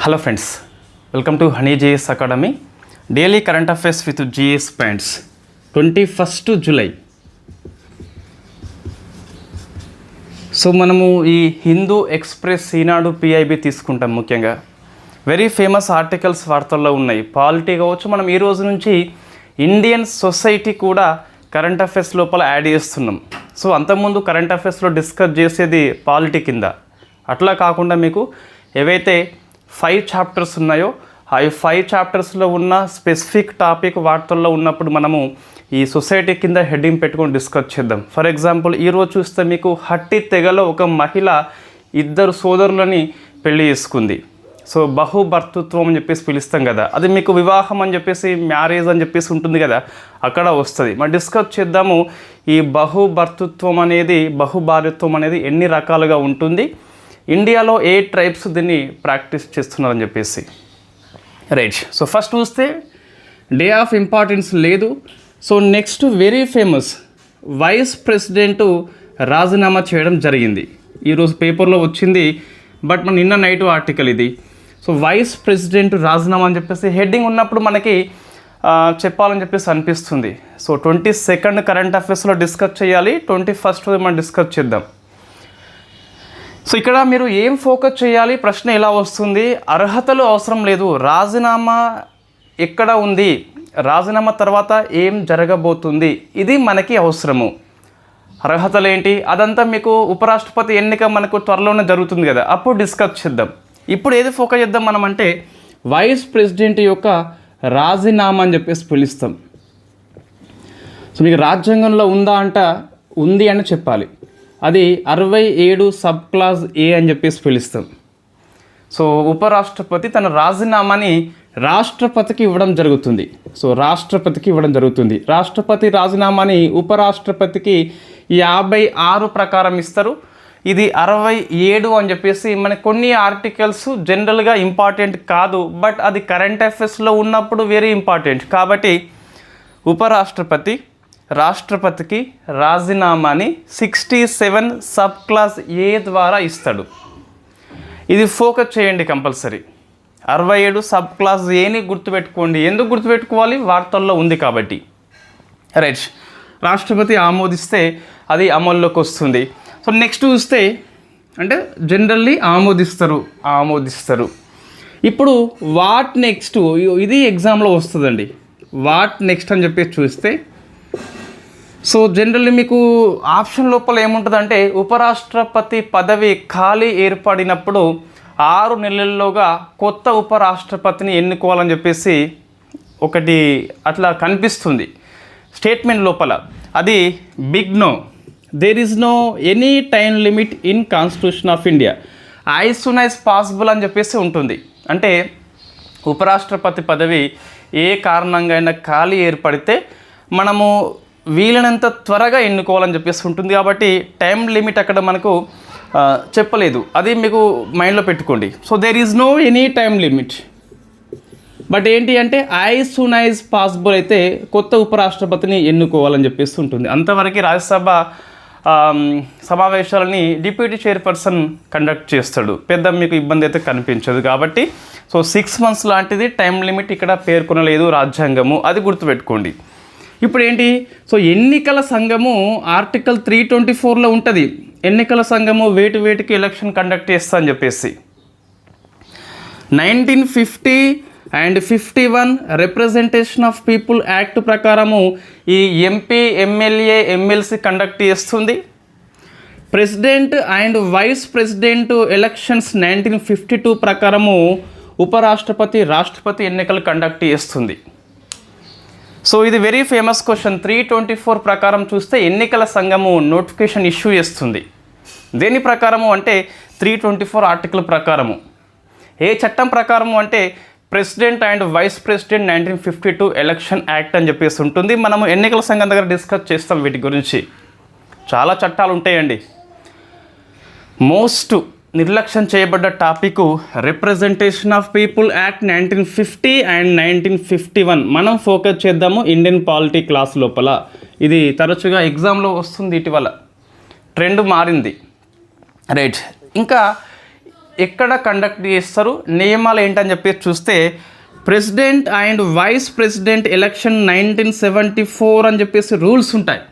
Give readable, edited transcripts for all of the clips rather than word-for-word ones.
Hello friends, welcome to honey JS academy daily current affairs with GS points 21 July. So మనము ఈ Hindu express, ఈనాడు, PIB తీసుకుంటాం. ముఖ్యంగా very famous articles వార్తల్లో ఉన్నాయి. Polity కావచ్చు. మనం ఈ రోజు నుంచి ఇండియన్ సొసైటీ కూడా కరెంట్ అఫైర్స్ లోపల యాడ్ చేస్తున్నాం. సో అంతకుముందు కరెంట్ అఫైర్స్లో డిస్కస్ చేసేది పాలిటీ కింద. అట్లా కాకుండా మీకు ఏవైతే 5 చాప్టర్స్ ఉన్నాయో ఆ 5 చాప్టర్స్లో ఉన్న స్పెసిఫిక్ టాపిక్ వార్తల్లో ఉన్నప్పుడు మనము ఈ సొసైటీ కింద హెడ్డింగ్ పెట్టుకొని డిస్కస్ చేద్దాం. ఫర్ ఎగ్జాంపుల్ ఈరోజు చూస్తే మీకు హట్టి తెగలో ఒక మహిళ 2 సోదరులని పెళ్లి చేసుకుంది. సో బహుభర్తృత్వం అని చెప్పేసి పిలుస్తాం కదా, అది మీకు వివాహం అని చెప్పేసి, మ్యారేజ్ అని చెప్పేసి ఉంటుంది కదా, అక్కడ వస్తుంది. మనం డిస్కస్ చేద్దాము ఈ బహుభర్తృత్వం అనేది, బహుభార్యత్వం అనేది ఎన్ని రకాలుగా ఉంటుంది, ఇండియాలో ఏ ట్రైబ్స్ దీన్ని ప్రాక్టీస్ చేస్తున్నారని చెప్పేసి. రైట్. సో ఫస్ట్ చూస్తే డే ఆఫ్ ఇంపార్టెన్స్ లేదు. So next very famous vice president రాజీనామా చేయడం జరిగింది. ఈరోజు పేపర్లో వచ్చింది, బట్ మన నిన్న నైట్ ఆర్టికల్ ఇది. సో వైస్ ప్రెసిడెంట్ రాజీనామా అని చెప్పేసి హెడ్డింగ్ ఉన్నప్పుడు మనకి చెప్పాలని చెప్పేసి అనిపిస్తుంది. సో 22 కరెంట్ అఫైర్స్లో డిస్కస్ చేయాలి, 21 మనం డిస్కస్ చేద్దాం. సో ఇక్కడ మీరు ఏం ఫోకస్ చేయాలి, ప్రశ్న ఎలా వస్తుంది, అర్హతలు అవసరం లేదు, రాజీనామా ఎక్కడ ఉంది, రాజీనామా తర్వాత ఏం జరగబోతుంది, ఇది మనకి అవసరము. అర్హతలు ఏంటి, అదంతా మీకు ఉపరాష్ట్రపతి ఎన్నిక మనకు త్వరలోనే జరుగుతుంది కదా, అప్పుడు డిస్కస్ చేద్దాం. ఇప్పుడు ఏది ఫోకస్ చేద్దాం మనం అంటే వైస్ ప్రెసిడెంట్ యొక్క రాజీనామా అని చెప్పేసి పిలుస్తాం. సో మీకు రాజ్యాంగంలో ఉందా అంట, ఉంది అని చెప్పాలి. అది 67 సబ్ క్లాస్ ఏ అని చెప్పేసి పిలుస్తాం. సో ఉపరాష్ట్రపతి తన రాజీనామాని రాష్ట్రపతికి ఇవ్వడం జరుగుతుంది. సో రాష్ట్రపతికి ఇవ్వడం జరుగుతుంది. రాష్ట్రపతి రాజీనామాని ఉపరాష్ట్రపతికి 56 ప్రకారం ఇస్తారు. ఇది 67 అని చెప్పేసి మనకి కొన్ని ఆర్టికల్స్ జనరల్గా ఇంపార్టెంట్ కాదు, బట్ అది కరెంట్ అఫైర్స్లో ఉన్నప్పుడు వెరీ ఇంపార్టెంట్. కాబట్టి ఉపరాష్ట్రపతి రాష్ట్రపతికి రాజీనామాని 67 సబ్ క్లాస్ ఏ ద్వారా ఇస్తాడు. ఇది ఫోకస్ చేయండి కంపల్సరీ. 67 సబ్ క్లాస్ ఏని గుర్తుపెట్టుకోండి. ఎందుకు గుర్తుపెట్టుకోవాలి, వార్తల్లో ఉంది కాబట్టి. రైట్. రాష్ట్రపతి ఆమోదిస్తే అది అమల్లోకి వస్తుంది. సో నెక్స్ట్ చూస్తే అంటే జనరల్లీ ఆమోదిస్తారు. ఇప్పుడు వాట్ నెక్స్ట్, ఇది ఎగ్జామ్లో వస్తుందండి. వాట్ నెక్స్ట్ అని చెప్పేసి చూస్తే సో జనరల్లీ మీకు ఆప్షన్ లోపల ఏముంటుందంటే ఉపరాష్ట్రపతి పదవి ఖాళీ ఏర్పడినప్పుడు 6 నెలల్లోగా కొత్త ఉపరాష్ట్రపతిని ఎన్నుకోవాలని చెప్పేసి ఒకటి అట్లా కనిపిస్తుంది స్టేట్మెంట్ లోపల. అది big no. There is no any time limit in constitution of India. As soon as possible అని చెప్పేసి ఉంటుంది. అంటే ఉపరాష్ట్రపతి పదవి ఏ కారణంగా అయినా ఖాళీ ఏర్పడితే మనము వీలైనంత త్వరగా ఎన్నుకోవాలని చెప్పేసి ఉంటుంది. కాబట్టి టైం లిమిట్ అక్కడ మనకు చెప్పలేదు, అది మీకు మైండ్లో పెట్టుకోండి. So there is no any time limit, but ఏంటి అంటే యాజ్ సూన్ యాజ్ పాసిబుల్ అయితే కొత్త ఉపరాష్ట్రపతిని ఎన్నుకోవాలని చెప్పేసి ఉంటుంది. అంతవరకు రాజ్యసభ సమావేశాలని డిప్యూటీ చైర్పర్సన్ కండక్ట్ చేస్తాడు. పెద్ద మీకు ఇబ్బంది అయితే కనిపించదు. కాబట్టి సో 6 months లాంటిది టైం లిమిట్ ఇక్కడ పేర్కొనలేదు రాజ్యాంగము, అది గుర్తుపెట్టుకోండి. ఇప్పుడు ఏంటి, సో ఎన్నికల సంఘము ఆర్టికల్ 324లో ఉంటుంది. ఎన్నికల సంఘము వేటికి ఎలక్షన్ కండక్ట్ చేస్తా అని చెప్పేసి 1950 and 51 representation of people act ప్రకారము ఈ ఎంపీ, ఎమ్మెల్యే, ఎమ్మెల్సీ కండక్ట్ చేస్తుంది. President and vice president elections 1952 ప్రకారము ఉపరాష్ట్రపతి, రాష్ట్రపతి ఎన్నికలు కండక్ట్ చేస్తుంది. సో ఇది వెరీ ఫేమస్ క్వశ్చన్. 324 ప్రకారం చూస్తే ఎన్నికల సంఘము నోటిఫికేషన్ ఇష్యూ చేస్తుంది. దేని ప్రకారము అంటే 324 ఆర్టికల్ ప్రకారము. ఏ చట్టం ప్రకారము అంటే president and vice president 1952 election act అని చెప్పేసి ఉంటుంది. మనము ఎన్నికల సంఘం దగ్గర డిస్కస్ చేస్తాం వీటి గురించి. చాలా చట్టాలు ఉంటాయండి. మోస్ట్ నిర్లక్ష్యం చేయబడ్డ topic representation of people act 1950 and 1951. మనం ఫోకస్ చేద్దాము ఇండియన్ పాలిటీ క్లాస్ లోపల. ఇది తరచుగా ఎగ్జామ్లో వస్తుంది, ఇటీవల ట్రెండ్ మారింది. రైట్. ఇంకా ఎక్కడ కండక్ట్ చేస్తారు, నియమాలు ఏంటని చెప్పి చూస్తే president and vice president election 1974 అని చెప్పేసి రూల్స్ ఉంటాయి.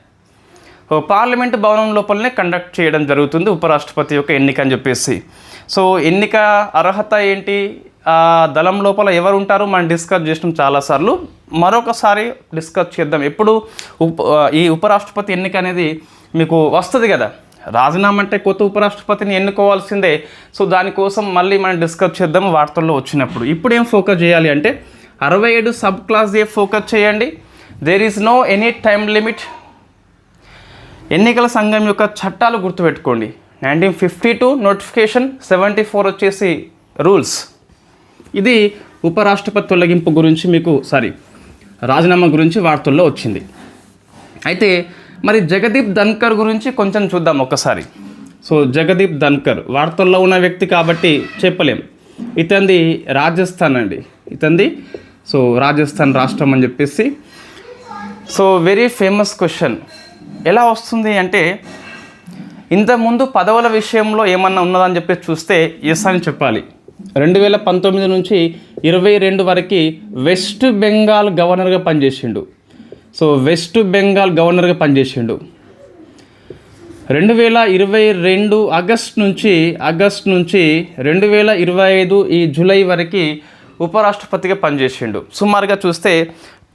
పార్లమెంట్ భవనం లోపలనే కండక్ట్ చేయడం జరుగుతుంది ఉపరాష్ట్రపతి యొక్క ఎన్నిక అని చెప్పేసి. సో ఎన్నిక అర్హత ఏంటి, దళం లోపల ఎవరు ఉంటారు మనం డిస్కస్ చేసినాం చాలాసార్లు, మరొకసారి డిస్కస్ చేద్దాం. ఎప్పుడు ఈ ఉపరాష్ట్రపతి ఎన్నిక అనేది మీకు వస్తుంది కదా, రాజీనామా అంటే కొత్త ఉపరాష్ట్రపతిని ఎన్నుకోవాల్సిందే. సో దానికోసం మళ్ళీ మనం డిస్కస్ చేద్దాం వార్తల్లో వచ్చినప్పుడు. ఇప్పుడు ఏం ఫోకస్ చేయాలి అంటే 67 సబ్ క్లాస్ ఏ ఫోకస్ చేయండి. There is no any time limit. ఎన్నికల సంఘం యొక్క చట్టాలు గుర్తుపెట్టుకోండి. 1952 నోటిఫికేషన్, 74 వచ్చేసి రూల్స్. ఇది ఉపరాష్ట్రపతి తొలగింపు గురించి మీకు రాజీనామా గురించి వార్తల్లో వచ్చింది. అయితే మరి జగదీప్ ధన్కర్ గురించి కొంచెం చూద్దాం ఒకసారి. సో జగదీప్ ధన్కర్ వార్తల్లో ఉన్న వ్యక్తి కాబట్టి చెప్పలేం. ఇతంది రాజస్థాన్ అండి, సో రాజస్థాన్ రాష్ట్రం అని చెప్పేసి. సో వెరీ ఫేమస్ క్వశ్చన్ ఎలా వస్తుంది అంటే, ఇంతకుముందు పదవుల విషయంలో ఏమన్నా ఉన్నదని చెప్పేసి చూస్తే ఎస్ అని చెప్పాలి. 2019 నుంచి 22 వరకు వెస్ట్ బెంగాల్ గవర్నర్గా పనిచేసిండు. సో వెస్ట్ బెంగాల్ గవర్నర్గా పనిచేసిండు. 2022 ఆగస్ట్ నుంచి 2025 ఈ జూలై వరకు ఉపరాష్ట్రపతిగా పనిచేసిండు. సుమారుగా చూస్తే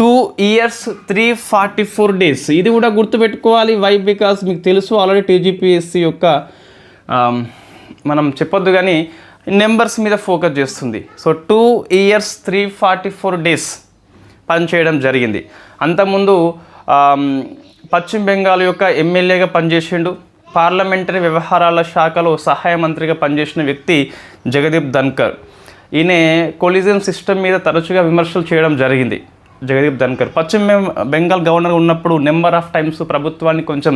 2 years 344 days. ఇది కూడా గుర్తుపెట్టుకోవాలి. వై బికాస్ మీకు తెలుసు ఆల్రెడీ టీజీపీఎస్సీ యొక్క మనం చెప్పొద్దు కానీ నెంబర్స్ మీద ఫోకస్ చేస్తుంది. సో 2 years 344 days పనిచేయడం జరిగింది. అంతకుముందు పశ్చిమ బెంగాల్ యొక్క ఎమ్మెల్యేగా పనిచేసిండు. పార్లమెంటరీ వ్యవహారాల శాఖలో సహాయ మంత్రిగా పనిచేసిన వ్యక్తి జగదీప్ ధన్కర్. ఈయన కొలిజియం సిస్టమ్ మీద తరచుగా విమర్శలు చేయడం జరిగింది. జగదీప్ ధన్కర్ పశ్చిమ బెంగాల్ గవర్నర్ ఉన్నప్పుడు నెంబర్ ఆఫ్ టైమ్స్ ప్రభుత్వాన్ని కొంచెం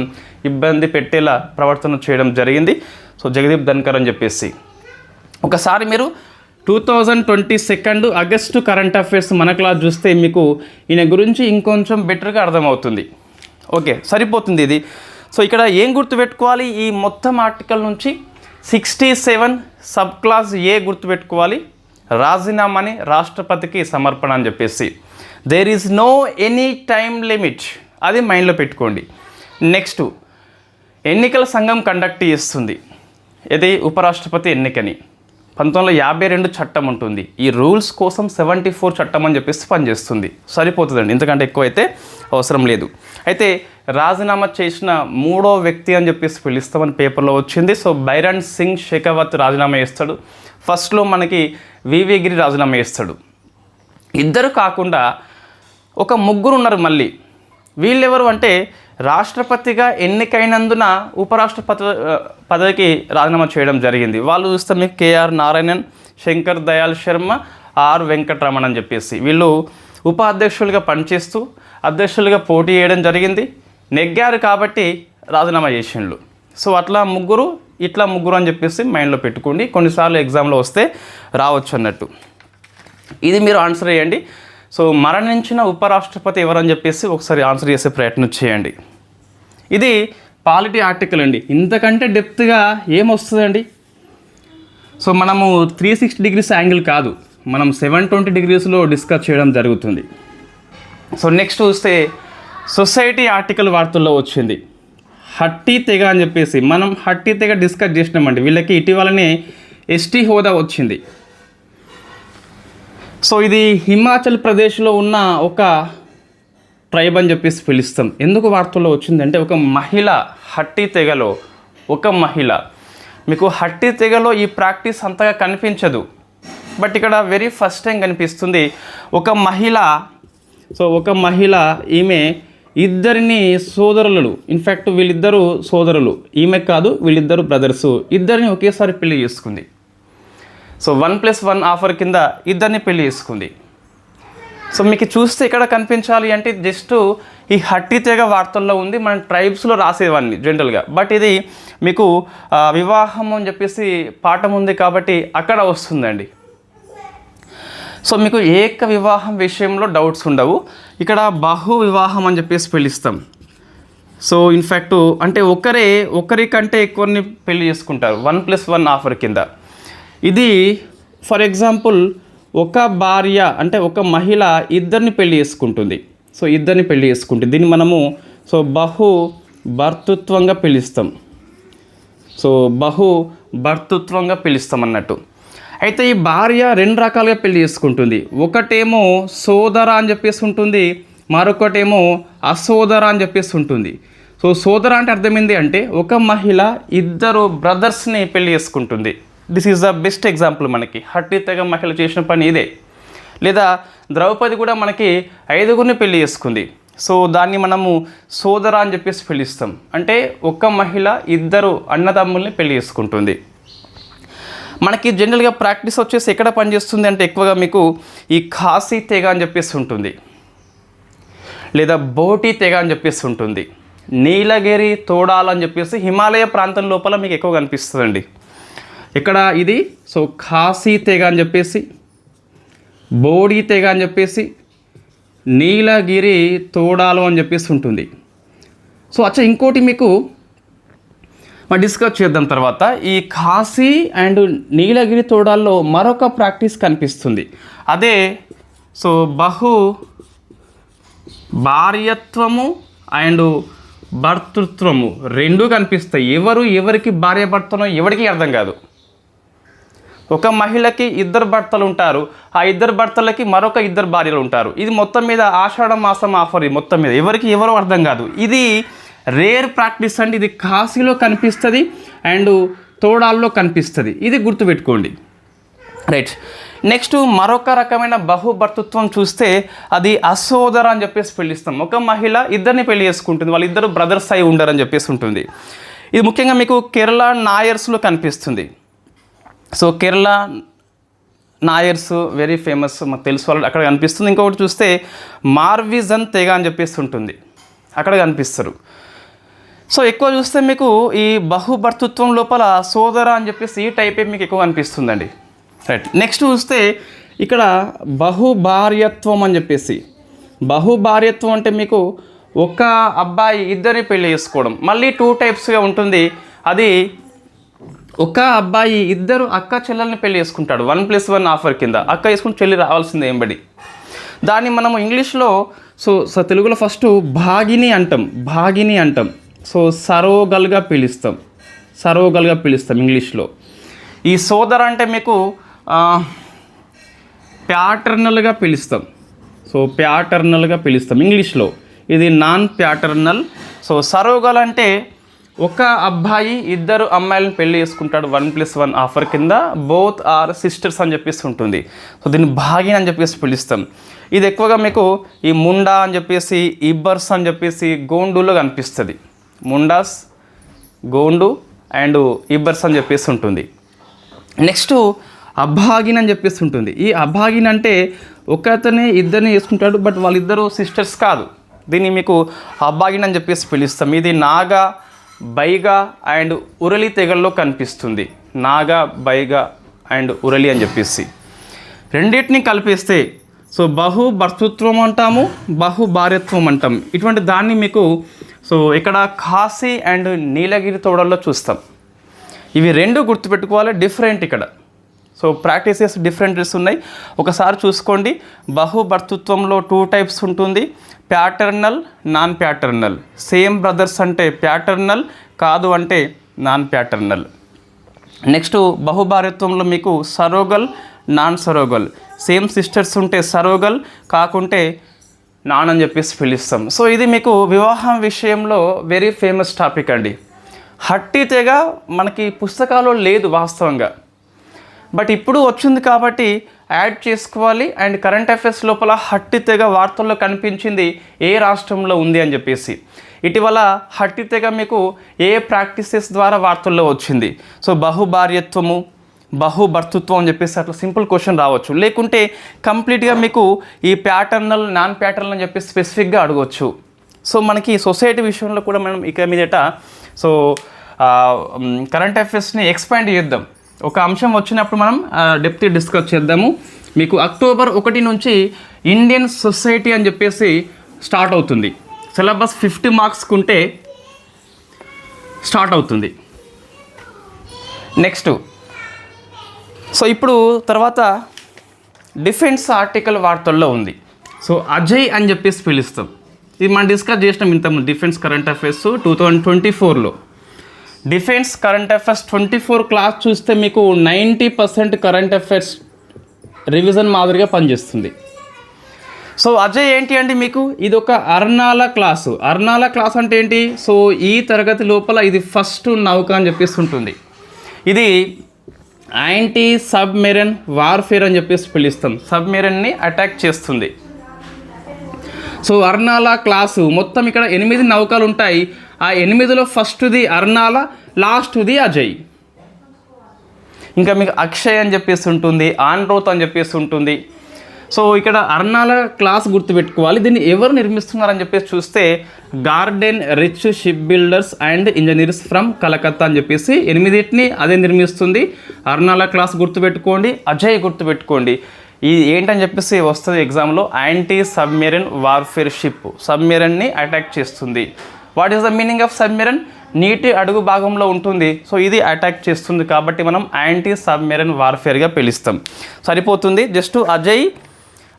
ఇబ్బంది పెట్టేలా ప్రవర్తన చేయడం జరిగింది. సో జగదీప్ ధన్కర్ అని చెప్పేసి ఒకసారి మీరు 2022 ఆగస్టు కరెంట్ అఫైర్స్ మన క్లాస్ చూస్తే మీకు ఈయన గురించి ఇంకొంచెం బెటర్గా అర్థమవుతుంది. ఓకే, సరిపోతుంది ఇది. సో ఇక్కడ ఏం గుర్తుపెట్టుకోవాలి, ఈ మొత్తం ఆర్టికల్ నుంచి 67 సబ్ క్లాస్ ఏ గుర్తుపెట్టుకోవాలి, రాజీనామాని రాష్ట్రపతికి సమర్పణ అని చెప్పేసి. There is no any time limit, అది మైండ్లో పెట్టుకోండి. నెక్స్ట్, ఎన్నికల సంఘం కండక్ట్ చేస్తుంది ఇది ఉపరాష్ట్రపతి ఎన్నికని. 1952 చట్టం ఉంటుంది. ఈ రూల్స్ కోసం 74 చట్టం అని చెప్పేసి పనిచేస్తుంది. సరిపోతుందండి, ఇంతకంటే ఎక్కువ అయితే అవసరం లేదు. అయితే రాజీనామా చేసిన 3వ వ్యక్తి అని చెప్పేసి పిలుస్తామని పేపర్లో వచ్చింది. సో బైరన్ సింగ్ షెకావత్ రాజీనామా చేస్తాడు. ఫస్ట్లో మనకి వివి గిరి రాజీనామా చేస్తాడు. ఇద్దరు కాకుండా ఒక ముగ్గురు ఉన్నారు మళ్ళీ. వీళ్ళెవరు అంటే రాష్ట్రపతిగా ఎన్నికైనందున ఉపరాష్ట్రపతి పదవికి రాజీనామా చేయడం జరిగింది. వాళ్ళు చూస్తే మీకు కేఆర్ నారాయణన్, శంకర్ దయాల్ శర్మ, ఆర్ వెంకటరమణ అని చెప్పేసి వీళ్ళు ఉపాధ్యక్షులుగా పనిచేస్తూ అధ్యక్షులుగా పోటీ చేయడం జరిగింది. నెగ్గారు కాబట్టి రాజీనామా చేసిండ్రు. సో అట్లా ముగ్గురు, ఇట్లా ముగ్గురు అని చెప్పేసి మైండ్లో పెట్టుకోండి. కొన్నిసార్లు ఎగ్జామ్లో వస్తే రావచ్చు అన్నట్టు. ఇది మీరు ఆన్సర్ చేయండి. సో మరణించిన ఉపరాష్ట్రపతి ఎవరని చెప్పేసి ఒకసారి ఆన్సర్ చేసే ప్రయత్నం చేయండి. ఇది పాలిటీ ఆర్టికల్ అండి. ఇంతకంటే డెప్త్గా ఏమొస్తుందండి? సో మనము 360 degrees యాంగిల్ కాదు, మనం 720 degreesలో డిస్కస్ చేయడం జరుగుతుంది. సో నెక్స్ట్ చూస్తే సొసైటీ ఆర్టికల్ వార్తల్లో వచ్చింది. హట్టి తెగ అని చెప్పేసి మనం హట్టి తెగ డిస్కస్ చేసినామండి. వీళ్ళకి ఇటీవలనే ఎస్టీ హోదా వచ్చింది. సో ఇది హిమాచల్ ప్రదేశ్లో ఉన్న ఒక ట్రైబ్ అని చెప్పేసి పిలుస్తాం. ఎందుకు వార్తల్లో వచ్చిందంటే ఒక మహిళ హట్టి తెగలో, ఒక మహిళ, మీకు హట్టి తెగలో ఈ ప్రాక్టీస్ అంతగా కనిపించదు, బట్ ఇక్కడ వెరీ ఫస్ట్ టైం కనిపిస్తుంది. ఒక మహిళ, సో ఒక మహిళ, ఈమె ఇద్దరిని సోదరులు, ఇన్ఫ్యాక్ట్ వీళ్ళిద్దరూ సోదరులు, ఈమె కాదు వీళ్ళిద్దరు బ్రదర్సు, ఇద్దరిని ఒకేసారి పెళ్లి చేసుకుంది. సో 1+1 ఆఫర్ కింద ఇద్దరిని పెళ్లి చేసుకుంది. సో మీకు చూస్తే ఇక్కడ కనిపించాలి అంటే జస్ట్ ఈ హట్టి తెగ వార్తల్లో ఉంది. మనం ట్రైబ్స్లో రాసేవాడిని జనరల్గా, బట్ ఇది మీకు వివాహం అని చెప్పేసి పాఠం ఉంది కాబట్టి అక్కడ వస్తుందండి. సో మీకు ఏక వివాహం విషయంలో డౌట్స్ ఉండవు. ఇక్కడ బహు వివాహం అని చెప్పేసి పిలుస్తాం. సో ఇన్ఫ్యాక్ట్ అంటే ఒకరికంటే ఎక్కువని పెళ్లి చేసుకుంటారు 1+1 ఆఫర్ కింద. ఇది ఫర్ ఎగ్జాంపుల్ ఒక భార్య అంటే ఒక మహిళ ఇద్దరిని పెళ్లి చేసుకుంటుంది. సో ఇద్దరిని పెళ్లి చేసుకుంటుంది, దీన్ని మనము సో బహు భర్తృత్వంగా పిలుస్తాం. సో బహు భర్తృత్వంగా పిలుస్తాం అన్నట్టు. అయితే ఈ భార్య రెండు రకాలుగా పెళ్లి చేసుకుంటుంది. ఒకటేమో సోదర అని చెప్పేసి ఉంటుంది, మరొకటేమో అసోదర అని చెప్పేసి ఉంటుంది. సో సోదర అంటే అర్థమైంది అంటే ఒక మహిళ ఇద్దరు బ్రదర్స్ని పెళ్లి చేసుకుంటుంది. This is the best example. మనకి హట్టి తెగ మహిళ చేసిన పని ఇదే. లేదా ద్రౌపది కూడా మనకి 5గురిని పెళ్లి చేసుకుంది. సో దాన్ని మనము సోదర అని చెప్పేసి పిలుస్తాం. అంటే ఒక మహిళ ఇద్దరు అన్నదమ్ముల్ని పెళ్లి చేసుకుంటుంది. మనకి జనరల్గా ప్రాక్టీస్ వచ్చేసి ఎక్కడ పనిచేస్తుంది అంటే ఎక్కువగా మీకు ఈ ఖాసీ తెగ అని చెప్పేసి ఉంటుంది, లేదా బోటి తెగ అని చెప్పేసి ఉంటుంది, నీలగిరి తోడాలు అని చెప్పేసి హిమాలయ ప్రాంతం లోపల మీకు ఎక్కువ కనిపిస్తుందండి. ఇక్కడ ఇది సో ఖాసీ తెగ అని చెప్పేసి, బోడి తెగ అని చెప్పేసి, నీలగిరి తోడాలు అని చెప్పేసి ఉంటుంది. సో అచ్చా ఇంకోటి మీకు మనం డిస్కస్ చేద్దాం తర్వాత. ఈ ఖాసీ అండ్ నీలగిరి తోడాల్లో మరొక ప్రాక్టీస్ కనిపిస్తుంది. అదే సో బహు భార్యత్వము అండ్ భర్తృత్వము రెండు కనిపిస్తాయి. ఎవరికి భార్య భర్తనో ఎవరికి అర్థం కాదు. ఒక మహిళకి ఇద్దరు భర్తలు ఉంటారు, ఆ ఇద్దరు భర్తలకి మరొక ఇద్దరు భార్యలు ఉంటారు. ఇది మొత్తం మీద ఆషాఢ మాసం ఆఫర్. ఇది మొత్తం మీద ఎవరో అర్థం కాదు. ఇది రేర్ ప్రాక్టీస్ అండి. ఇది కాశీలో కనిపిస్తుంది అండ్ తోడాల్లో కనిపిస్తుంది. ఇది గుర్తుపెట్టుకోండి, రైట్. నెక్స్ట్ మరొక రకమైన బహుభర్తృత్వం చూస్తే అది అసోదర అని చెప్పేసి పిలుస్తాం. ఒక మహిళ ఇద్దరిని పెళ్లి చేసుకుంటుంది, వాళ్ళు ఇద్దరు బ్రదర్స్ అయి ఉండరని చెప్పేసి ఉంటుంది. ఇది ముఖ్యంగా మీకు కేరళ నాయర్స్లో కనిపిస్తుంది. So Kerala Nairs very famous, మాకు తెలుసు వాళ్ళు అక్కడ కనిపిస్తుంది. ఇంకొకటి చూస్తే మార్విజన్ తెగ అని చెప్పేసి ఉంటుంది, అక్కడ కనిపిస్తారు. సో ఎక్కువ చూస్తే మీకు ఈ బహుభర్తృత్వం లోపల సోదర అని చెప్పేసి ఈ టైపే మీకు ఎక్కువ కనిపిస్తుందండి, రైట్. నెక్స్ట్ చూస్తే ఇక్కడ బహుభార్యత్వం అని చెప్పేసి, బహుభార్యత్వం అంటే మీకు ఒక అబ్బాయి ఇద్దరిని పెళ్లి చేసుకోవడం. మళ్ళీ 2 టైప్స్గా ఉంటుంది. అది ఒక అబ్బాయి ఇద్దరు అక్క చెల్లెల్ని పెళ్లి చేసుకుంటాడు, 1+1 ఆఫర్ కింద. అక్క వేసుకుని చెల్లి రావాల్సిందే ఏంబడి. దాన్ని మనము ఇంగ్లీష్లో సో తెలుగులో ఫస్ట్ భాగిని అంటాం. సో సరోగల్గా పిలుస్తాం ఇంగ్లీష్లో. ఈ సోదర అంటే మీకు ప్యాటర్నల్గా పిలుస్తాం. సో ప్యాటర్నల్గా పిలుస్తాం ఇంగ్లీష్లో. ఇది నాన్ ప్యాటర్నల్. సో సరోగల్ అంటే ఒక అబ్బాయి ఇద్దరు అమ్మాయిలను పెళ్లి చేసుకుంటాడు, 1+1 ఆఫర్ కింద. బోత్ ఆర్ సిస్టర్స్ అని చెప్పేసి ఉంటుంది. సో దీన్ని భాగిని అని చెప్పేసి పిలుస్తాం. ఇది ఎక్కువగా మీకు ఈ ముండా అని చెప్పేసి, ఇబ్బర్స్ అని చెప్పేసి గోండులో కనిపిస్తుంది. ముండాస్, గోండు అండ్ ఇబ్బర్స్ అని చెప్పేసి ఉంటుంది. నెక్స్ట్ అభాగిన్ అని చెప్పేసి ఉంటుంది. ఈ అభాగిన్ అంటే ఒకతనే ఇద్దరిని చేసుకుంటాడు, బట్ వాళ్ళిద్దరూ సిస్టర్స్ కాదు. దీన్ని మీకు అభాగిన్ అని చెప్పేసి పిలుస్తాం. ఇది నాగా, బైగా అండ్ ఉరలి తెగల్లో కనిపిస్తుంది. నాగా, బైగా అండ్ ఉరలి అని చెప్పేసి రెండింటిని కలిపేస్తే సో బహు భర్తృత్వం అంటాము, బహు భార్యత్వం అంటాం. ఇటువంటి దాన్ని మీకు సో ఇక్కడ ఖాసీ అండ్ నీలగిరి తోడల్లో చూస్తాం. ఇవి రెండు గుర్తుపెట్టుకోవాలి, డిఫరెంట్ ఇక్కడ. సో ప్రాక్టీసెస్ డిఫరెంట్స్ ఉన్నాయి, ఒకసారి చూసుకోండి. బహు భర్తృత్వంలో 2 టైప్స్ ఉంటుంది, paternal, non paternal. Same brothers అంటే ప్యాటర్నల్, కాదు అంటే నాన్ ప్యాటర్నల్. నెక్స్ట్ బహుభార్యత్వంలో మీకు సరోగల్, నాన్ సరోగల్. సేమ్ సిస్టర్స్ ఉంటే సరోగల్, కాకుంటే నాన్ అని చెప్పేసి పిలుస్తాం. సో ఇది మీకు వివాహం విషయంలో వెరీ ఫేమస్ టాపిక్ అండి. హట్టి తెగ మనకి పుస్తకాల్లో లేదు వాస్తవంగా, బట్ ఇప్పుడు వచ్చింది కాబట్టి యాడ్ చేసుకోవాలి. అండ్ కరెంట్ అఫైర్స్ లోపల హట్టి తెగ వార్తల్లో కనిపించింది ఏ రాష్ట్రంలో ఉంది అని చెప్పేసి. ఇటీవల హట్టి తెగ మీకు ఏ ప్రాక్టీసెస్ ద్వారా వార్తల్లో వచ్చింది. సో బహుభార్యత్వము, బహుభర్తృత్వం అని చెప్పేసి అట్లా సింపుల్ క్వశ్చన్ రావచ్చు. లేకుంటే కంప్లీట్గా మీకు ఈ ప్యాటర్నల్, నాన్ ప్యాటర్నల్ అని చెప్పేసి స్పెసిఫిక్గా అడగవచ్చు. సో మనకి సొసైటీ విషయంలో కూడా మనం ఇక మీదట సో కరెంట్ అఫైర్స్ని ఎక్స్పాండ్ చేద్దాం. ఒక అంశం వచ్చినప్పుడు మనం డెప్త్ డిస్కస్ చేద్దాము. మీకు అక్టోబర్ 1 నుంచి ఇండియన్ సొసైటీ అని చెప్పేసి స్టార్ట్ అవుతుంది. సిలబస్ 50 మార్క్స్కి ఉంటే స్టార్ట్ అవుతుంది. నెక్స్ట్ సో ఇప్పుడు తర్వాత డిఫెన్స్ ఆర్టికల్ వార్తల్లో ఉంది. సో అజయ్ అని చెప్పేసి పిలుస్తాం. ఇది మనం డిస్కస్ చేసినాం ఇంతకుముందు డిఫెన్స్ కరెంట్ అఫైర్స్ 2024లో. డిఫెన్స్ కరెంట్ అఫైర్స్ 24 క్లాస్ చూస్తే మీకు 90% కరెంట్ అఫైర్స్ రివిజన్ మాదిరిగా పనిచేస్తుంది. సో అజయ్ ఏంటి అంటే మీకు ఇది ఒక అర్నాల క్లాసు. అర్నాల క్లాస్ అంటే ఏంటి? సో ఈ తరగతి లోపల ఇది ఫస్ట్ నౌక అని చెప్పేసి ఉంటుంది. ఇది యాంటీ సబ్మెరైన్ వార్ఫేర్ అని చెప్పేసి పిలుస్తాం. సబ్మెరైన్ని అటాక్ చేస్తుంది. సో అర్నాల క్లాసు మొత్తం ఇక్కడ 8 నౌకలు ఉంటాయి. ఆ 8లో ఫస్ట్ది అర్నాల, లాస్ట్ది అజయ్. ఇంకా మీకు అక్షయ్ అని చెప్పేసి ఉంటుంది, ఆన్రోత్ అని చెప్పేసి ఉంటుంది. సో ఇక్కడ అర్నాల క్లాస్ గుర్తుపెట్టుకోవాలి. దీన్ని ఎవరు నిర్మిస్తున్నారని చెప్పేసి చూస్తే garden reach ship builders and engineers from Calcutta అని చెప్పేసి 8ని అదే నిర్మిస్తుంది. అర్నాల క్లాస్ గుర్తుపెట్టుకోండి, అజయ్ గుర్తుపెట్టుకోండి. ఇది ఏంటని చెప్పేసి వస్తుంది ఎగ్జామ్లో, యాంటీ సబ్మెరైన్ వార్ఫేర్ షిప్. సబ్మెరైన్ని అటాక్ చేస్తుంది. What is the meaning of submarine? నీటి అడుగు భాగంలో ఉంటుంది. సో ఇది అటాక్ చేస్తుంది కాబట్టి మనం యాంటీ సబ్మెరైన్ వార్ఫేర్గా పిలుస్తాం. సరిపోతుంది. జస్ట్ అజయ్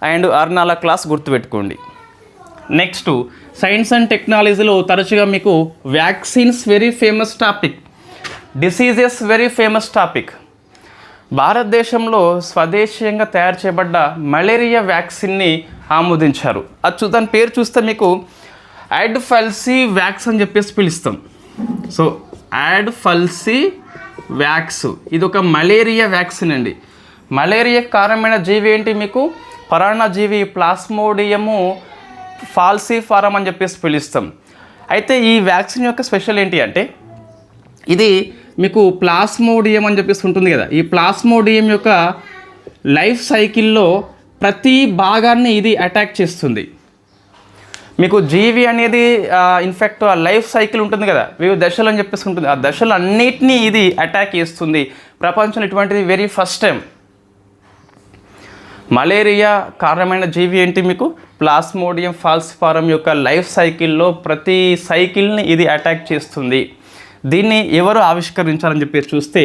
అండ్ అర్నాల క్లాస్ గుర్తుపెట్టుకోండి. నెక్స్ట్ సైన్స్ అండ్ టెక్నాలజీలో తరచుగా మీకు vaccines very famous topic, diseases very famous topic. భారతదేశంలో స్వదేశీయంగా తయారు చేయబడ్డ మలేరియా వ్యాక్సిన్ని ఆమోదించారు. దాని పేరు చూస్తే మీకు యాడ్ఫల్సీ వ్యాక్స్ అని చెప్పేసి పిలుస్తాం. సో యాడ్ఫల్సీ వ్యాక్స్ ఇది ఒక మలేరియా వ్యాక్సిన్ అండి. మలేరియా కారణమైన జీవి ఏంటి? మీకు పరాన్నజీవి ప్లాస్మోడియము ఫాల్సిఫారం అని చెప్పేసి పిలుస్తాం. అయితే ఈ వ్యాక్సిన్ యొక్క స్పెషల్ ఏంటి అంటే ఇది మీకు ప్లాస్మోడియం అని చెప్పేసి ఉంటుంది కదా. ఈ ప్లాస్మోడియం యొక్క లైఫ్ సైకిల్లో ప్రతి భాగాన్ని ఇది అటాక్ చేస్తుంది. మీకు జీవి అనేది ఇన్ఫ్యాక్ట్ ఆ లైఫ్ సైకిల్ ఉంటుంది కదా, వివిధ దశలు అని చెప్పేసి ఉంటుంది. ఆ దశలు అన్నిటినీ ఇది అటాక్ చేస్తుంది. ప్రపంచంలో ఇటువంటిది వెరీ ఫస్ట్ టైం. మలేరియా కారణమైన జీవి ఏంటి? మీకు ప్లాస్మోడియం ఫాల్సిఫారం యొక్క లైఫ్ సైకిల్లో ప్రతి సైకిల్ని ఇది అటాక్ చేస్తుంది. దీన్ని ఎవరు ఆవిష్కరించాలని చెప్పి చూస్తే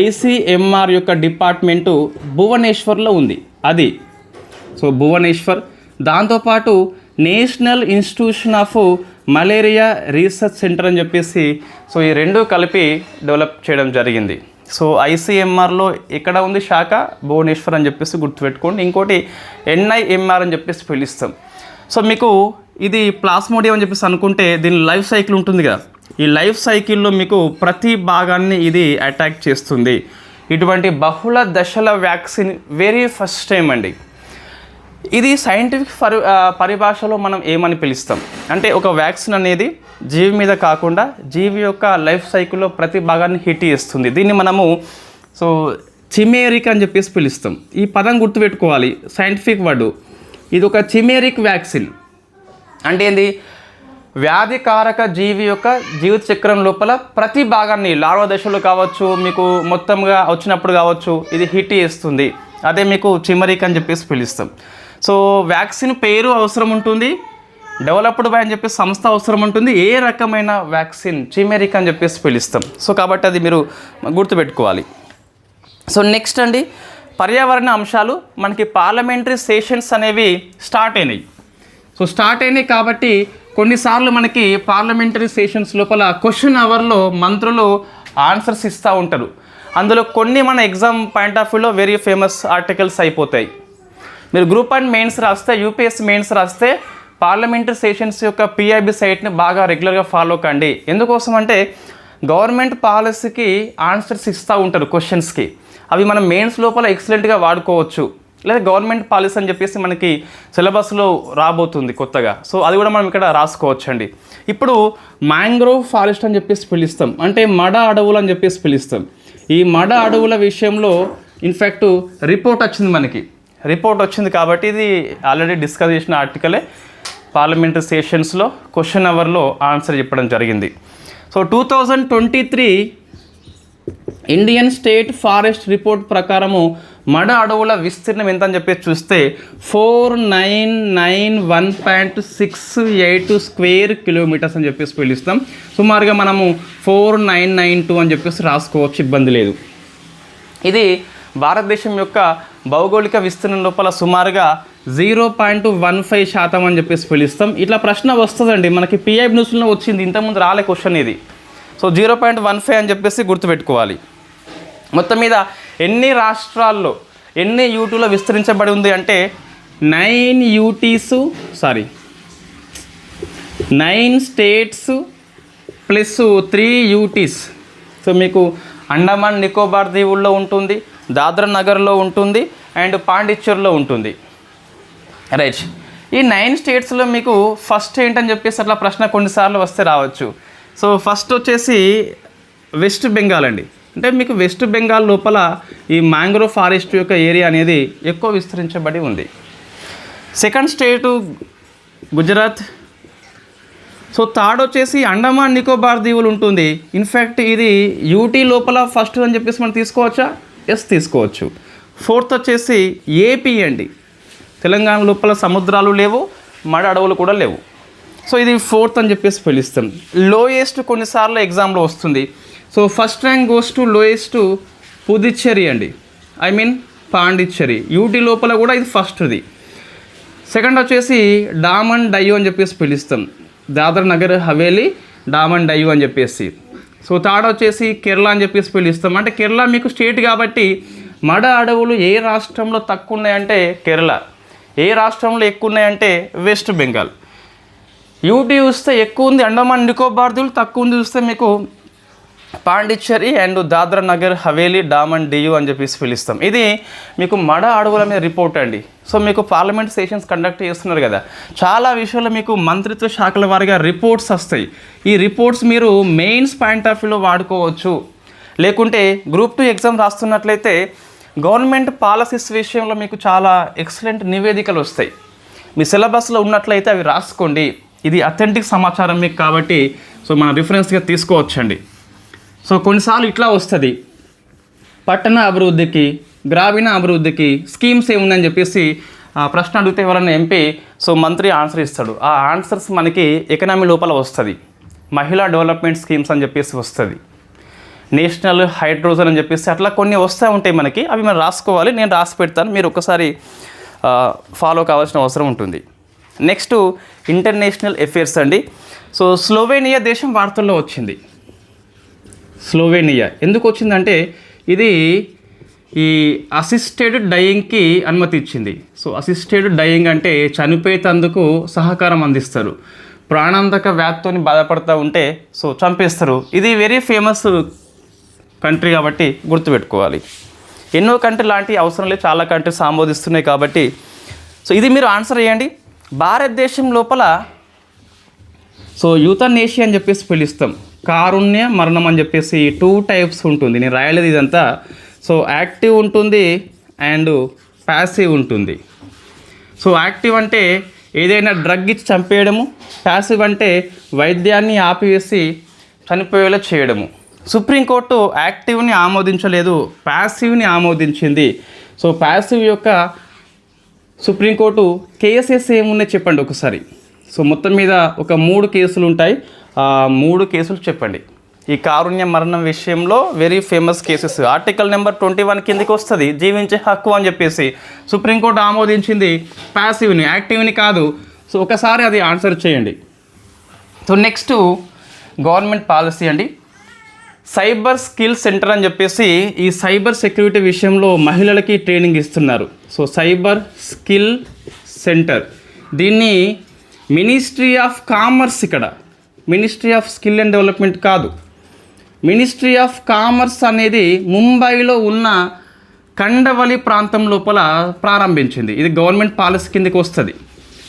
ఐసీఎంఆర్ యొక్క డిపార్ట్మెంటు భువనేశ్వర్లో ఉంది. అది సో భువనేశ్వర్. దాంతోపాటు national institution of malaria research centre అని చెప్పేసి సో ఈ రెండు కలిపి డెవలప్ చేయడం జరిగింది. సో ఐసీఎంఆర్లో ఎక్కడ ఉంది శాఖ? భువనేశ్వర్ అని చెప్పేసి గుర్తుపెట్టుకోండి. ఇంకోటి ఎన్ఐఎంఆర్ అని చెప్పేసి పిలుస్తాం. సో మీకు ఇది ప్లాస్మోడియం అని చెప్పేసి అనుకుంటే దీని లైఫ్ సైకిల్ ఉంటుంది కదా, ఈ లైఫ్ సైకిల్లో మీకు ప్రతి భాగాన్ని ఇది అటాక్ చేస్తుంది. ఇటువంటి బహుళ దశల వ్యాక్సిన్ వెరీ ఫస్ట్ టైం అండి. ఇది సైంటిఫిక్ పరిభాషలో మనం ఏమని పిలుస్తాం అంటే ఒక వ్యాక్సిన్ అనేది జీవి మీద కాకుండా జీవి యొక్క లైఫ్ సైకిల్లో ప్రతి భాగాన్ని హిట్ చేస్తుంది. దీన్ని మనము సో చిమేరిక్ అని చెప్పేసి పిలుస్తాం. ఈ పదం గుర్తుపెట్టుకోవాలి, సైంటిఫిక్ వర్డ్. ఇది ఒక చిమేరిక్ వ్యాక్సిన్ అంటే ఏంది? వ్యాధికారక జీవి యొక్క జీవిత చక్రం లోపల ప్రతి భాగాన్ని లార్వా దశలో కావచ్చు, మీకు మొత్తంగా వచ్చినప్పుడు కావచ్చు, ఇది హిట్ చేస్తుంది. అదే మీకు చిమరిక్ అని చెప్పేసి పిలుస్తాం. సో వ్యాక్సిన్ పేరు అవసరం ఉంటుంది, డెవలప్డ్ బై అని చెప్పేసి సంస్థ అవసరం ఉంటుంది. ఏ రకమైన వ్యాక్సిన్? చిమరిక్ అని చెప్పేసి పిలుస్తాం. సో కాబట్టి అది మీరు గుర్తుపెట్టుకోవాలి. సో నెక్స్ట్ అండి, పర్యావరణ అంశాలు. మనకి పార్లమెంటరీ సెషన్స్ అనేవి స్టార్ట్ అయినాయి. సో స్టార్ట్ అయినాయి కాబట్టి కొన్నిసార్లు మనకి పార్లమెంటరీ సెషన్స్ లోపల క్వశ్చన్ అవర్లో మంత్రులు ఆన్సర్స్ ఇస్తూ ఉంటారు. అందులో కొన్ని మన ఎగ్జామ్ పాయింట్ ఆఫ్ వ్యూలో వెరీ ఫేమస్ ఆర్టికల్స్ అయిపోతాయి. మీరు గ్రూప్ అండ్ మెయిన్స్ రాస్తే, యూపీఎస్సీ మెయిన్స్ రాస్తే పార్లమెంటరీ సెషన్స్ యొక్క పిఐబి సైట్ని బాగా రెగ్యులర్గా ఫాలో కండి. ఎందుకోసం అంటే గవర్నమెంట్ పాలసీకి ఆన్సర్స్ ఇస్తూ ఉంటారు క్వశ్చన్స్కి. అవి మనం మెయిన్స్ లోపల ఎక్సలెంట్గా వాడుకోవచ్చు. లేదా గవర్నమెంట్ పాలసీ అని చెప్పేసి మనకి సిలబస్లో రాబోతుంది కొత్తగా. సో అది కూడా మనం ఇక్కడ రాసుకోవచ్చు అండి. ఇప్పుడు మ్యాంగ్రోవ్ ఫారెస్ట్ అని చెప్పేసి పిలుస్తాం, అంటే మడ అడవులు అని చెప్పేసి పిలుస్తాం. ఈ మడ అడవుల విషయంలో ఇన్ఫ్యాక్ట్ రిపోర్ట్ వచ్చింది కాబట్టి ఇది ఆల్రెడీ డిస్కస్ చేసిన ఆర్టికలే పార్లమెంటరీ సెషన్స్లో క్వశ్చన్ అవర్లో ఆన్సర్ చెప్పడం జరిగింది. So 2023 Indian state forest report ప్రకారము మడ అడవుల విస్తీర్ణం ఎంత అని చెప్పేసి చూస్తే 4991.68 స్క్వేర్ కిలోమీటర్స్ అని చెప్పేసి పిలుస్తాం. సుమారుగా మనము 4992 అని చెప్పేసి రాసుకోవచ్చు, ఇబ్బంది లేదు. ఇది భారతదేశం యొక్క భౌగోళిక విస్తీర్ణం లోపల సుమారుగా 0.15% అని చెప్పేసి పిలుస్తాం. ఇట్లా ప్రశ్న వస్తుందండి, మనకి పిఐబి న్యూస్లో వచ్చింది, ఇంతకుముందు రాలే క్వశ్చన్ ఇది. సో 0.15 అని చెప్పేసి గుర్తుపెట్టుకోవాలి. మొత్తం మీద ఎన్ని రాష్ట్రాల్లో ఎన్ని యూటీలో విస్తరించబడి ఉంది అంటే 9 స్టేట్స్ ప్లస్ 3 యూటీస్. సో మీకు అండమాన్ నికోబార్ దీవుల్లో ఉంటుంది, దాద్రా నగర్లో ఉంటుంది అండ్ పాండిచ్చేరిలో ఉంటుంది. రైట్, ఈ 9 స్టేట్స్లో మీకు ఫస్ట్ ఏంటని చెప్పేసి అట్లా ప్రశ్న కొన్నిసార్లు వస్తే రావచ్చు. సో ఫస్ట్ వచ్చేసి వెస్ట్ బెంగాల్ అండి. అంటే మీకు వెస్ట్ బెంగాల్ లోపల ఈ మ్యాంగ్రోవ్ ఫారెస్ట్ యొక్క ఏరియా అనేది ఎక్కువ విస్తరించబడి ఉంది. సెకండ్ స్టేటు గుజరాత్. సో థర్డ్ వచ్చేసి అండమాన్ నికోబార్ దీవులు ఉంటుంది. ఇన్ఫ్యాక్ట్ ఇది యూటీ లోపల ఫస్ట్ అని చెప్పేసి మనం తీసుకోవచ్చా? ఎస్, తీసుకోవచ్చు. ఫోర్త్ వచ్చేసి ఏపీ అండి. తెలంగాణ లోపల సముద్రాలు లేవు, మడ అడవులు కూడా లేవు. సో ఇది ఫోర్త్ అని చెప్పేసి పిలుస్తాం. లోయెస్ట్ కొన్నిసార్లు ఎగ్జామ్లో వస్తుంది. So first rank goes to lowest Puducherry అండి, ఐ మీన్ పాండిచ్చేరి. యూటీ లోపల కూడా ఇది ఫస్ట్ది. సెకండ్ వచ్చేసి డామన్ డయ్యూ అని చెప్పేసి పిలుస్తాం, దాద్రా నగర్ హవేలీ డామన్ డయ్యూ అని చెప్పేసి. సో థర్డ్ వచ్చేసి కేరళ అని చెప్పేసి పిలుస్తాం. అంటే కేరళ మీకు స్టేట్ కాబట్టి మడ అడవులు ఏ రాష్ట్రంలో తక్కువ ఉన్నాయంటే కేరళ, ఏ రాష్ట్రంలో ఎక్కువ ఉన్నాయంటే వెస్ట్ బెంగాల్. యూటీ చూస్తే ఎక్కువ ఉంది అండమాన్ నికోబార్ దీవులు, తక్కువ ఉంది చూస్తే మీకు పాండిచ్చేరి అండ్ దాద్రా నగర్ హవేలీ డామన్ డియూ అని చెప్పేసి పిలుస్తాం. ఇది మీకు మడ అడవుల మీద రిపోర్ట్ అండి. సో మీకు పార్లమెంట్ సెషన్స్ కండక్ట్ చేస్తున్నారు కదా, చాలా విషయాల్లో మీకు మంత్రిత్వ శాఖల వారిగా రిపోర్ట్స్ వస్తాయి. ఈ రిపోర్ట్స్ మీరు మెయిన్స్ పాయింట్ ఆఫ్ వ్యూలో వాడుకోవచ్చు. లేకుంటే గ్రూప్ 2 ఎగ్జామ్ రాస్తున్నట్లయితే గవర్నమెంట్ పాలసీస్ విషయంలో మీకు చాలా ఎక్సలెంట్ నివేదికలు వస్తాయి. మీ సిలబస్లో ఉన్నట్లయితే అవి రాసుకోండి. ఇది అథెంటిక్ సమాచారం మీకు కాబట్టి సో మన రిఫరెన్స్గా తీసుకోవచ్చండి. సో కొన్నిసార్లు ఇట్లా వస్తుంది, పట్టణ అభివృద్ధికి గ్రామీణ అభివృద్ధికి స్కీమ్స్ ఏముందని చెప్పేసి ప్రశ్న అడిగితే ఎవరైనా ఎంపీ సో మంత్రి ఆన్సర్ ఇస్తాడు. ఆ ఆన్సర్స్ మనకి ఎకనామీ లోపల వస్తుంది. మహిళా డెవలప్మెంట్ స్కీమ్స్ అని చెప్పేసి వస్తుంది, నేషనల్ హైడ్రోజన్ అని చెప్పేసి అట్లా కొన్ని వస్తూ ఉంటాయి మనకి. అవి మనం రాసుకోవాలి, నేను రాసి పెడతాను, మీరు ఒకసారి ఫాలో కావాల్సిన అవసరం ఉంటుంది. నెక్స్ట్ ఇంటర్నేషనల్ అఫేర్స్ అండి. సో స్లోవేనియా దేశం వార్తల్లో వచ్చింది. స్లోవేనియా ఎందుకు వచ్చిందంటే ఇది ఈ అసిస్టెడ్ డయింగ్కి అనుమతి ఇచ్చింది. సో అసిస్టెడ్ డయింగ్ అంటే చనిపోయేందుకు సహకారం అందిస్తారు. ప్రాణాంతక వ్యాధితో బాధపడుతూ ఉంటే సో చంపేస్తారు. ఇది వెరీ ఫేమస్ కంట్రీ కాబట్టి గుర్తుపెట్టుకోవాలి. ఎన్నో కంట్రీ లాంటి అవసరం లేదు, చాలా కంట్రీస్ ఆమోదిస్తున్నాయి కాబట్టి సో ఇది మీరు ఆన్సర్ చేయండి. భారతదేశం లోపల సో యూథనేషియా అని చెప్పేసి పిలుస్తాం, కారుణ్య మరణం అని చెప్పేసి 2 టైప్స్ ఉంటుంది. నేను రాయలేదు ఇదంతా. సో యాక్టివ్ ఉంటుంది అండ్ ప్యాసివ్ ఉంటుంది. సో యాక్టివ్ అంటే ఏదైనా డ్రగ్ ఇచ్చి చంపేయడము, ప్యాసివ్ అంటే వైద్యాన్ని ఆపివేసి చనిపోయేలా చేయడము. సుప్రీంకోర్టు యాక్టివ్ని ఆమోదించలేదు, ప్యాసివ్ని ఆమోదించింది. సో ప్యాసివ్ యొక్క సుప్రీంకోర్టు కేసెస్ ఏమున్నాయి చెప్పండి ఒకసారి. సో మొత్తం మీద ఒక 3 కేసులు ఉంటాయి, 3 కేసులు చెప్పండి. ఈ కారుణ్య మరణం విషయంలో very famous cases. Article number 21 కిందకి వస్తుంది, జీవించే హక్కు అని చెప్పేసి సుప్రీంకోర్టు ఆమోదించింది ప్యాసివ్ని, యాక్టివ్ని కాదు. సో ఒకసారి అది ఆన్సర్ చేయండి. సో నెక్స్ట్ గవర్నమెంట్ పాలసీ అండి. సైబర్ స్కిల్ సెంటర్ అని చెప్పేసి ఈ సైబర్ సెక్యూరిటీ విషయంలో మహిళలకి ట్రైనింగ్ ఇస్తున్నారు. సో సైబర్ స్కిల్ సెంటర్, దీన్ని మినిస్ట్రీ ఆఫ్ కామర్స్, ఇక్కడ ministry of skill and development కాదు, మినిస్ట్రీ ఆఫ్ కామర్స్ అనేది ముంబైలో ఉన్న కండవలి ప్రాంతం లోపల ప్రారంభించింది. ఇది గవర్నమెంట్ పాలసీ కిందకి వస్తుంది.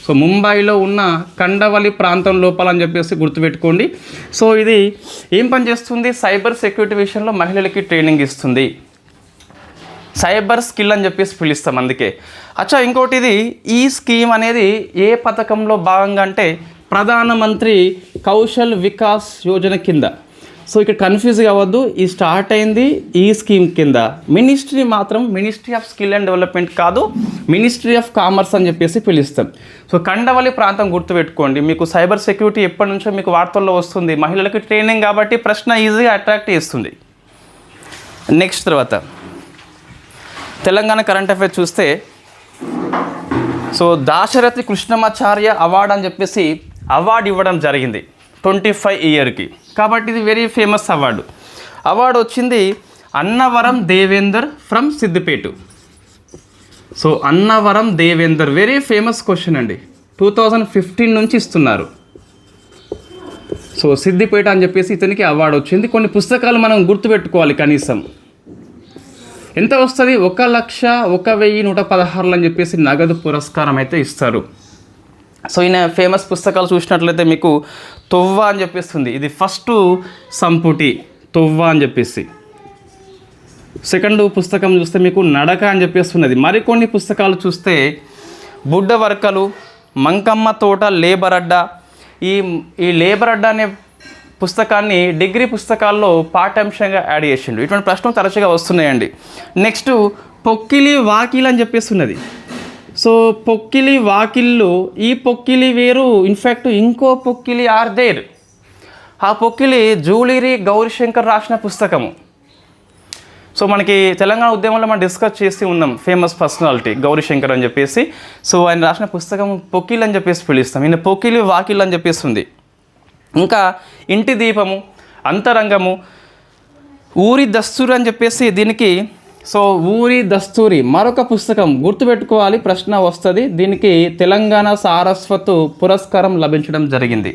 సో ముంబైలో ఉన్న కండవలి ప్రాంతం లోపల అని చెప్పేసి గుర్తుపెట్టుకోండి. సో ఇది ఏం పని చేస్తుంది? సైబర్ సెక్యూరిటీ విషయంలో మహిళలకి ట్రైనింగ్ ఇస్తుంది. సైబర్ స్కిల్ అని చెప్పేసి పిలుస్తాం అందుకే. అచ్చా, ఇంకోటి ఇది ఈ స్కీమ్ అనేది ఏ పథకంలో భాగంగా అంటే ప్రధానమంత్రి కౌశల్ వికాస్ యోజన కింద. సో ఇక్కడ కన్ఫ్యూజ్ కావద్దు, ఈ స్టార్ట్ అయింది ఈ స్కీమ్ కింద. మినిస్ట్రీ మాత్రం ministry of skill and development కాదు, మినిస్ట్రీ ఆఫ్ కామర్స్ అని చెప్పేసి పిలుస్తాం. సో కండవలి ప్రాంతం గుర్తుపెట్టుకోండి. మీకు సైబర్ సెక్యూరిటీ ఎప్పటి నుంచో మీకు వార్తల్లో వస్తుంది, మహిళలకి ట్రైనింగ్ కాబట్టి ప్రశ్న ఈజీగా అట్రాక్ట్ చేస్తుంది. నెక్స్ట్ తర్వాత తెలంగాణ కరెంట్ అఫైర్స్ చూస్తే సో దాశరథి కృష్ణమాచార్య అవార్డు అని చెప్పేసి అవార్డు ఇవ్వడం జరిగింది 25 ఇయర్కి. కాబట్టి ఇది వెరీ ఫేమస్ అవార్డు వచ్చింది Annavaram Devender from Siddipet. So Annavaram Devender very famous question అండి, 2015 నుంచి ఇస్తున్నారు. సో సిద్దిపేట అని చెప్పేసి ఇతనికి అవార్డు వచ్చింది. కొన్ని పుస్తకాలు మనం గుర్తుపెట్టుకోవాలి, కనీసం ఎంత వస్తుంది, 1,01,116 అని చెప్పేసి నగదు పురస్కారం అయితే ఇస్తారు. సో ఈయన ఫేమస్ పుస్తకాలు చూసినట్లయితే మీకు తొవ్వ అని చెప్పేస్తుంది, ఇది ఫస్ట్ సంపుటి తొవ్వ అని చెప్పేసి. సెకండ్ పుస్తకం చూస్తే మీకు నడక అని చెప్పేస్తున్నది. మరికొన్ని పుస్తకాలు చూస్తే బుడ్డవర్కలు, మంకమ్మ తోట, లేబర్ అడ్డా. ఈ లేబర్ అడ్డా అనే పుస్తకాన్ని డిగ్రీ పుస్తకాల్లో పాఠ్యాంశంగా యాడ్ చేసిండు. ఇటువంటి ప్రశ్నలు తరచుగా వస్తున్నాయండి. నెక్స్ట్ పొక్కిలి వాకిల్ అని చెప్పేస్తున్నది. సో పొక్కిలి వాకిళ్ళు, ఈ పొక్కిలి వేరు, ఇన్ఫ్యాక్ట్ ఇంకో పొక్కిలి ఆర్ దేర్. ఆ పొక్కిలి జూలిరి గౌరీశంకర్ రాసిన పుస్తకము. సో మనకి తెలంగాణ ఉద్యమంలో మనం డిస్కస్ చేసి ఉన్నాం ఫేమస్ పర్సనాలిటీ గౌరీశంకర్ అని చెప్పేసి. సో ఆయన రాసిన పుస్తకం పొక్కిలి అని చెప్పేసి పిలుస్తాం. ఈయన పొక్కిలి వాకిల్ అని చెప్పేసి ఉంది. ఇంకా ఇంటి దీపము, అంతరంగము, ఊరి దస్తూరి అని చెప్పేసి దీనికి. సో ఊరి దస్తూరి మరొక పుస్తకం, గుర్తుపెట్టుకోవాలి, ప్రశ్న వస్తుంది. దీనికి తెలంగాణ సారస్వత్ పురస్కారం లభించడం జరిగింది.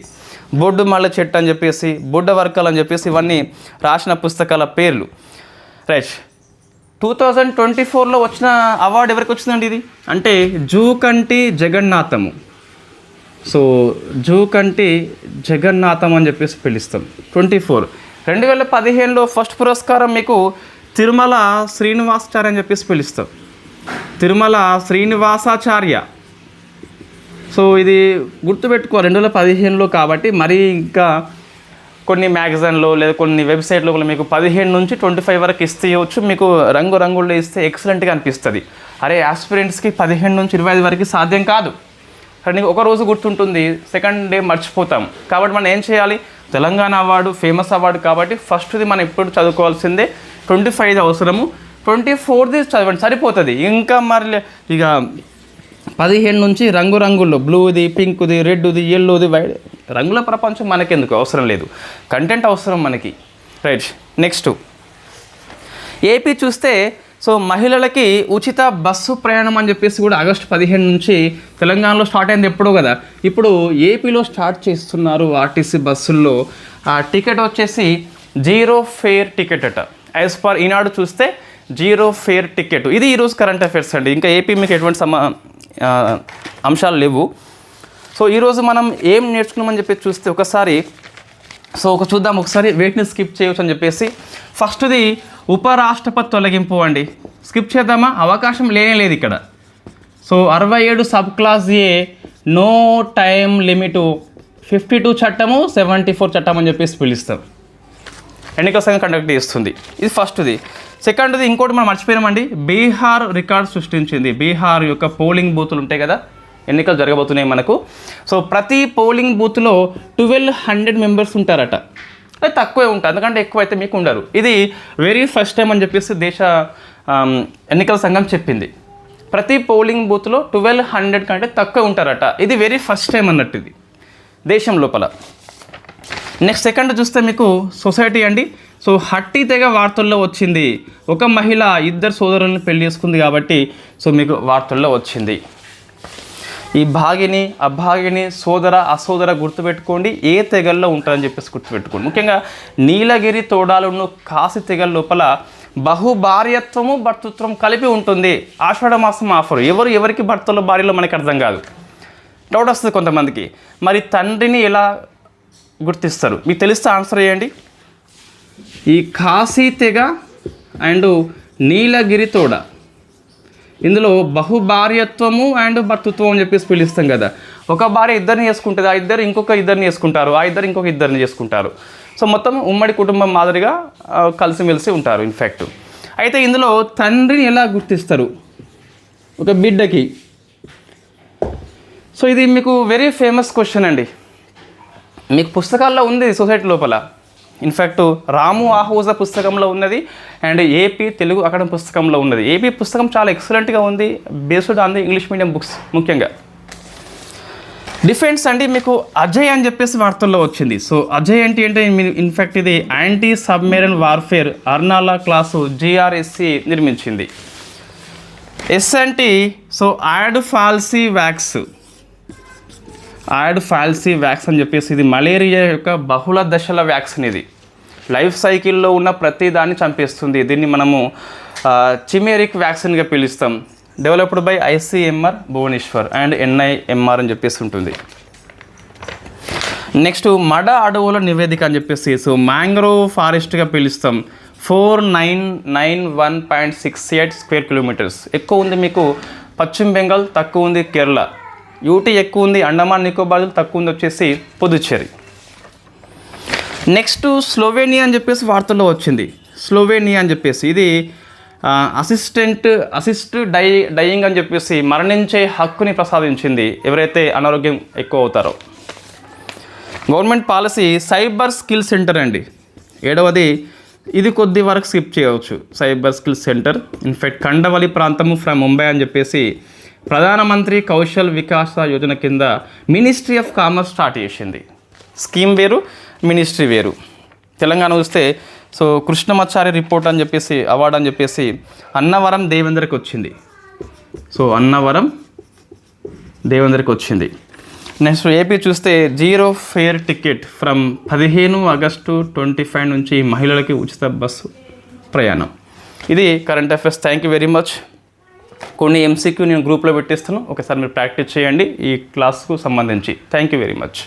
బొడ్డు మల్ల చెట్టు అని చెప్పేసి, బుడ్డ వర్కలు అని చెప్పేసి ఇవన్నీ రాసిన పుస్తకాల పేర్లు. రైట్, 2024లో వచ్చిన అవార్డు ఎవరికి వచ్చిందండి ఇది అంటే జూకంటి జగన్నాథము. సో జూకంటి జగన్నాథం అని చెప్పేసి పిలుస్తాం. 2015లో ఫస్ట్ పురస్కారం మీకు తిరుమల శ్రీనివాసాచార్య అని చెప్పేసి పిలుస్తాం, తిరుమల శ్రీనివాసాచార్య. సో ఇది గుర్తుపెట్టుకో 2015లో కాబట్టి. మరి ఇంకా కొన్ని మ్యాగజైన్లో లేదా కొన్ని వెబ్సైట్లో కూడా మీకు 15 నుంచి 25 వరకు ఇస్తేయవచ్చు. మీకు రంగురంగుల్లో ఇస్తే ఎక్సలెంట్గా అనిపిస్తుంది. అరే ఆస్పిరెంట్స్కి 15 నుంచి 25 వరకు సాధ్యం కాదు, కానీ ఒక రోజు గుర్తుంటుంది, సెకండ్ డే మర్చిపోతాం. కాబట్టి మనం ఏం చేయాలి, తెలంగాణ అవార్డు ఫేమస్ అవార్డు కాబట్టి ఫస్ట్ది మనం ఇప్పుడు చదువుకోవాల్సిందే. 25 అవసరము, 24ది చదవండి సరిపోతుంది. ఇంకా మరి ఇక 15 నుంచి రంగురంగుల్లో బ్లూది, పింక్ది, రెడ్ది, ఎల్లోది, వైట్, రంగుల ప్రపంచం మనకెందుకు అవసరం లేదు, కంటెంట్ అవసరం మనకి. రైట్, నెక్స్ట్ ఏపీ చూస్తే సో మహిళలకి ఉచిత బస్సు ప్రయాణం అని చెప్పేసి కూడా ఆగస్టు 15 నుంచి తెలంగాణలో స్టార్ట్ అయింది ఎప్పుడో కదా, ఇప్పుడు ఏపీలో స్టార్ట్ చేస్తున్నారు ఆర్టీసీ బస్సుల్లో. ఆ టికెట్ వచ్చేసి 0 ఫేర్ టికెట్ అట. యాజ్ పర్ ఈనాడు చూస్తే 0 ఫేర్ టికెట్. ఇది ఈరోజు కరెంట్ అఫైర్స్ అండి. ఇంకా ఏపీ మీకు ఎటువంటి అంశాలు లేవు. సో ఈరోజు మనం ఏం నేర్చుకున్నామని చెప్పేసి చూస్తే ఒకసారి చూద్దాం. ఒకసారి వేటిని స్కిప్ చేయవచ్చు అని చెప్పేసి. ఫస్ట్ది ఉపరాష్ట్రపతి తొలగింపు అండి. స్కిప్ చేద్దామా, అవకాశం లేదు ఇక్కడ. సో 67 సబ్ క్లాస్ ఏ నో టైం లిమిటు, 52 చట్టము, 74 చట్టం అని చెప్పేసి పిలుస్తాం. ఎన్నికల సంఘం కండక్ట్ చేస్తుంది. ఇది ఫస్ట్ది. సెకండ్ది ఇంకోటి మనం మర్చిపోయామండి, బీహార్ రికార్డ్ సృష్టించింది. బీహార్ యొక్క పోలింగ్ బూతులు ఉంటాయి కదా, ఎన్నికలు జరగబోతున్నాయి మనకు. సో ప్రతి పోలింగ్ బూత్లో 1200 మెంబర్స్ ఉంటారట. అది తక్కువే ఉంటుంది, ఎందుకంటే ఎక్కువ అయితే మీకు ఉండరు. ఇది వెరీ ఫస్ట్ టైం అని చెప్పేసి దేశ ఎన్నికల సంఘం చెప్పింది. ప్రతి పోలింగ్ బూత్లో 1200 కంటే తక్కువ ఉంటారట. ఇది వెరీ ఫస్ట్ టైం అన్నట్టు ఇది దేశం లోపల. నెక్స్ట్ సెకండ్ చూస్తే మీకు సొసైటీ అండి. సో హట్టి తెగ వార్తల్లో వచ్చింది. ఒక మహిళ 2 సోదరులను పెళ్లి చేసుకుంది కాబట్టి సో మీకు వార్తల్లో వచ్చింది. ఈ భాగిని, అభాగిని, సోదర, అసోదర గుర్తుపెట్టుకోండి. ఏ తెగల్లో ఉంటారని చెప్పేసి గుర్తుపెట్టుకోండి. ముఖ్యంగా నీలగిరి, తోడాలను, కాశీ తెగల లోపల బహుభార్యత్వము, భర్తృత్వం కలిపి ఉంటుంది. ఆషాఢ మాసం ఆఫర్, ఎవరికి భర్తలో భార్యలో మనకి అర్థం కాదు, డౌట్ వస్తుంది కొంతమందికి. మరి తండ్రిని ఎలా గుర్తిస్తారు మీకు తెలిస్తే ఆన్సర్ చేయండి. ఈ కాశీ తెగ అండ్ నీలగిరి తోడ, ఇందులో బహుభార్యత్వము అండ్ భర్తృత్వం అని చెప్పేసి పిలుస్తాం కదా. ఒక భార్య 2 చేసుకుంటుంది, ఆ 2 ఇంకొక 2 చేసుకుంటారు, ఆ 2 ఇంకొక 2 చేసుకుంటారు. సో మొత్తం ఉమ్మడి కుటుంబం మాదిరిగా కలిసిమెలిసి ఉంటారు ఇన్ఫ్యాక్ట్. అయితే ఇందులో తండ్రిని ఎలా గుర్తిస్తారు ఒక బిడ్డకి? సో ఇది మీకు వెరీ ఫేమస్ క్వశ్చన్ అండి. మీకు పుస్తకాల్లో ఉంది సొసైటీ లోపల. ఇన్ఫ్యాక్ట్ రాము ఆహూజా పుస్తకంలో ఉన్నది అండ్ ఏపీ తెలుగు అకాడమీ పుస్తకంలో ఉన్నది. ఏపీ పుస్తకం చాలా ఎక్సలెంట్గా ఉంది, based on the English medium books. ముఖ్యంగా డిఫెన్స్ అండి, మీకు అజయ్ అని చెప్పేసి వార్తల్లో వచ్చింది. సో అజయ్ అంటే ఇన్ఫ్యాక్ట్ ఇది anti submarine warfare Arnala class GRSC నిర్మించింది. ఎస్ అంటే సో యాడ్ ఫాల్సీ వ్యాక్స్ అని చెప్పేసి ఇది మలేరియా యొక్క బహుళ దశల వ్యాక్సిన్. ఇది లైఫ్ సైకిల్లో ఉన్న ప్రతి దాన్ని చంపేస్తుంది. దీన్ని మనము చిమేరిక్ వ్యాక్సిన్గా పిలుస్తాం. Developed by ICMR Bhubaneswar and NIMR అని చెప్పేసి ఉంటుంది. నెక్స్ట్ మడ అడవుల నివేదిక అని చెప్పేసి సో మ్యాంగ్రోవ్ ఫారెస్ట్గా పిలుస్తాం. 4991.68 స్క్వేర్ కిలోమీటర్స్. ఎక్కువ ఉంది మీకు పశ్చిమ బెంగాల్, తక్కువ ఉంది కేరళ. యూటీ ఎక్కువ ఉంది, అండమాన్ నికోబార్ తక్కువ ఉంది వచ్చేసి పుదుచ్చేరి. నెక్స్ట్ స్లోవేనియా అని చెప్పేసి వార్తల్లో వచ్చింది. స్లోవేనియా అని చెప్పేసి ఇది అసిస్ట్ డయింగ్ అని చెప్పేసి మరణించే హక్కుని ప్రసాదించింది ఎవరైతే అనారోగ్యం ఎక్కువ అవుతారో. Government policy cyber skill centre అండి. 7వది ఇది కొద్ది వరకు స్కిప్ చేయవచ్చు. Cyber skill centre in fact Kandavali ప్రాంతము ఫ్రమ్ ముంబై అని చెప్పేసి ప్రధానమంత్రి కౌశల్ వికాస యోజన కింద మినిస్ట్రీ ఆఫ్ కామర్స్ స్టార్ట్ చేసింది. స్కీమ్ వేరు, మినిస్ట్రీ వేరు. తెలంగాణ చూస్తే సో కృష్ణమాచారి రిపోర్ట్ అని చెప్పేసి అవార్డు అని చెప్పేసి అన్నవరం దేవేందర్కి వచ్చింది. సో అన్నవరం దేవేందర్కి వచ్చింది. నెక్స్ట్ ఏపీ చూస్తే 0 ఫేర్ టికెట్ ఫ్రమ్ 15 ఆగస్టు 25 నుంచి మహిళలకి ఉచిత బస్సు ప్రయాణం. ఇది current affairs. Thank you very much. కొన్ని MCQ నేను గ్రూప్లో పెట్టిస్తాను, ఒకసారి మీరు ప్రాక్టీస్ చేయండి ఈ క్లాస్కు సంబంధించి. Thank you very much.